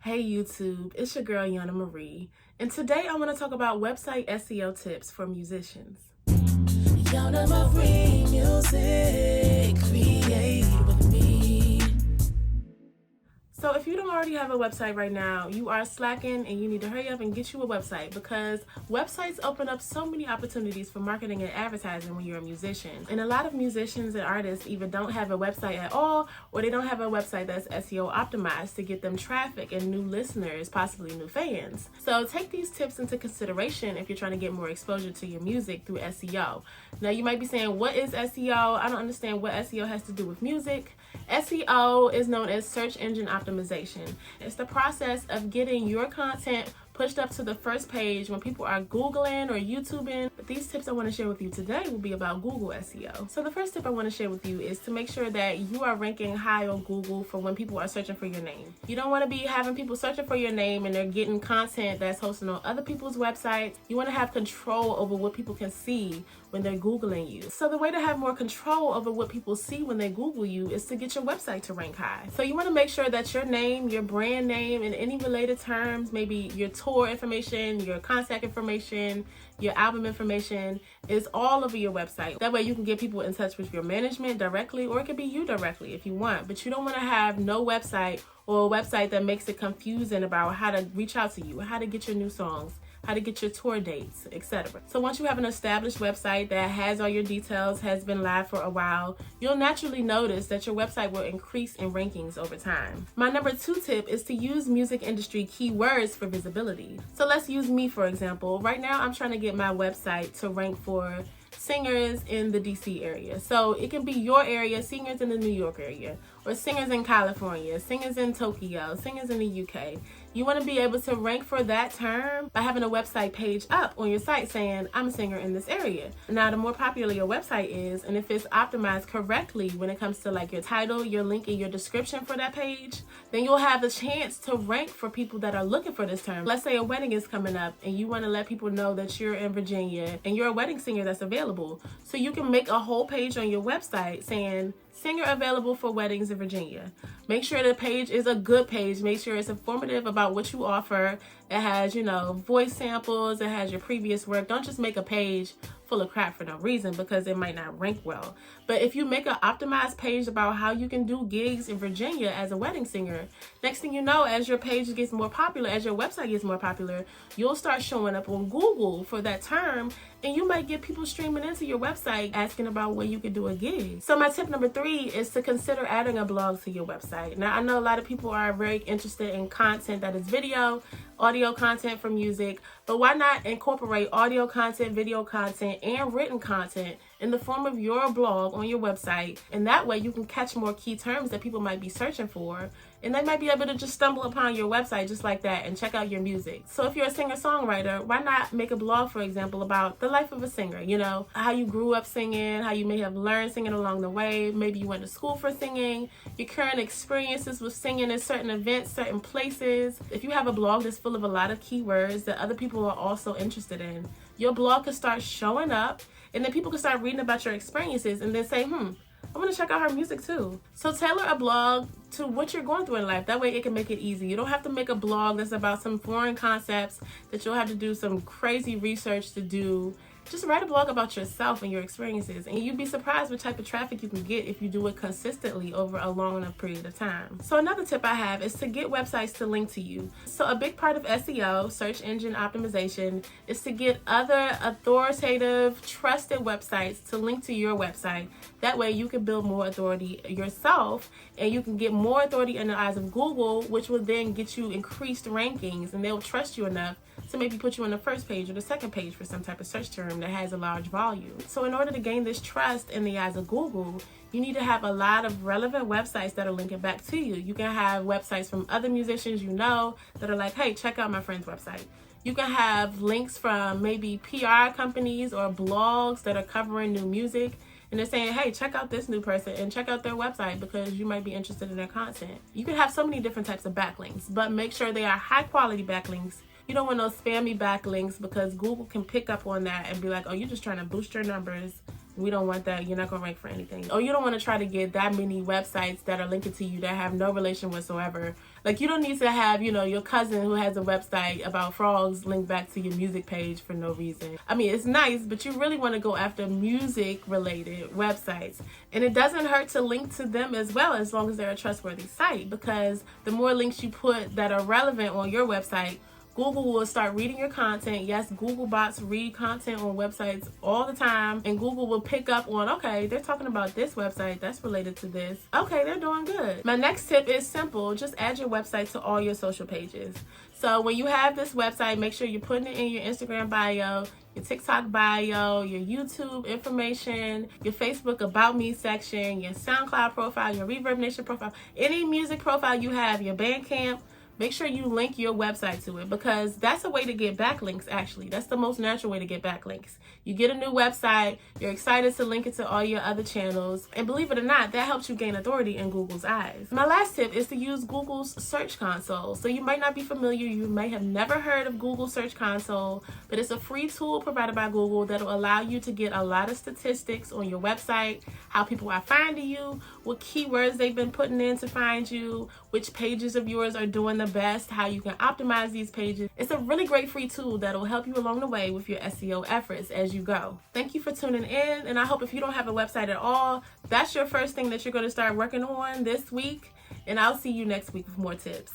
Hey YouTube, it's your girl Yona Marie, and today I want to talk about website SEO tips for musicians. Yona Marie music, create with me. So if you don't already have a website right now, you are slacking and you need to hurry up and get you a website, because websites open up so many opportunities for marketing and advertising when you're a musician. And a lot of musicians and artists either don't have a website at all, or they don't have a website that's SEO optimized to get them traffic and new listeners, possibly new fans. So take these tips into consideration if you're trying to get more exposure to your music through SEO. Now you might be saying, what is SEO? I don't understand what SEO has to do with music. SEO is known as search engine optimization. It's the process of getting your content pushed up to the first page when people are Googling or YouTubing. But these tips I want to share with you today will be about Google SEO. So the first tip I want to share with you is to make sure that you are ranking high on Google for when people are searching for your name. You don't want to be having people searching for your name and they're getting content that's hosted on other people's websites. You want to have control over what people can see when they're Googling you. So the way to have more control over what people see when they Google you is to get your website to rank high. So you want to make sure that your name, your brand name, and any related terms, maybe your tour information, your contact information, your album information, is all over your website. That way you can get people in touch with your management directly, or it could be you directly if you want. But you don't want to have no website, or a website that makes it confusing about how to reach out to you, how to get your new songs, how to get your tour dates, etc. So once you have an established website that has all your details, has been live for a while, you'll naturally notice that your website will increase in rankings over time. My number 2 tip is to use music industry keywords for visibility. So let's use me for example. Right now I'm trying to get my website to rank for singers in the DC area. So it can be your area, singers in the New York area, or singers in California, singers in Tokyo, singers in the UK. You want to be able to rank for that term by having a website page up on your site saying, I'm a singer in this area. Now, the more popular your website is, and if it's optimized correctly when it comes to like your title, your link, and your description for that page, then you'll have the chance to rank for people that are looking for this term. Let's say a wedding is coming up and you want to let people know that you're in Virginia and you're a wedding singer that's available. So you can make a whole page on your website saying, singer available for weddings in Virginia. Make sure the page is a good page. Make sure it's informative about what you offer. It has, voice samples. It has your previous work. Don't just make a page full of crap for no reason, because it might not rank well. But if you make an optimized page about how you can do gigs in Virginia as a wedding singer, next thing you know, as your page gets more popular, as your website gets more popular, you'll start showing up on Google for that term, and you might get people streaming into your website asking about where you could do a gig. So my tip number 3 is to consider adding a blog to your website. Now, I know a lot of people are very interested in content that is video, audio content for music, but why not incorporate audio content, video content, and written content in the form of your blog on your website? And that way you can catch more key terms that people might be searching for, and they might be able to just stumble upon your website just like that and check out your music. So if you're a singer-songwriter, why not make a blog, for example, about the life of a singer, how you grew up singing, how you may have learned singing along the way, maybe you went to school for singing, your current experiences with singing in certain events, certain places. If you have a blog that's full of a lot of keywords that other people are also interested in, your blog could start showing up, and then people can start reading about your experiences and then say, I want to check out her music too. So tailor a blog to what you're going through in life. That way it can make it easy. You don't have to make a blog that's about some foreign concepts that you'll have to do some crazy research to do. Just write a blog about yourself and your experiences, and you'd be surprised what type of traffic you can get if you do it consistently over a long enough period of time. So another tip I have is to get websites to link to you. So a big part of SEO, search engine optimization, is to get other authoritative, trusted websites to link to your website. That way you can build more authority yourself, and you can get more authority in the eyes of Google, which will then get you increased rankings, and they'll trust you enough to maybe put you on the first page or the second page for some type of search term that has a large volume. So in order to gain this trust in the eyes of Google, you need to have a lot of relevant websites that are linking back to you. You can have websites from other musicians that are like, hey, check out my friend's website. You can have links from maybe PR companies or blogs that are covering new music, and they're saying, hey, check out this new person and check out their website because you might be interested in their content. You can have so many different types of backlinks, but make sure they are high quality backlinks. You don't want those spammy backlinks, because Google can pick up on that and be like, oh, you're just trying to boost your numbers We don't want that. You're not going to rank for anything. Or you don't want to try to get that many websites that are linking to you that have no relation whatsoever. Like, you don't need to have, you know, your cousin who has a website about frogs link back to your music page for no reason. I mean, it's nice, but you really want to go after music-related websites. And it doesn't hurt to link to them as well, as long as they're a trustworthy site, because the more links you put that are relevant on your website, Google will start reading your content. Yes, Google bots read content on websites all the time, and Google will pick up on, okay, they're talking about this website that's related to this. Okay, they're doing good. My next tip is simple. Just add your website to all your social pages. So when you have this website, make sure you're putting it in your Instagram bio, your TikTok bio, your YouTube information, your Facebook About Me section, your SoundCloud profile, your Reverb Nation profile, any music profile you have, your Bandcamp. Make sure you link your website to it, because that's a way to get backlinks, actually. That's the most natural way to get backlinks. You get a new website, you're excited to link it to all your other channels, and believe it or not, that helps you gain authority in Google's eyes. My last tip is to use Google's Search Console. So you might not be familiar, you may have never heard of Google Search Console, but it's a free tool provided by Google that will allow you to get a lot of statistics on your website, how people are finding you, what keywords they've been putting in to find you, which pages of yours are doing the best, how you can optimize these pages. It's a really great free tool that will help you along the way with your SEO efforts as you go. Thank you for tuning in, and I hope if you don't have a website at all, that's your first thing that you're going to start working on this week, and I'll see you next week with more tips.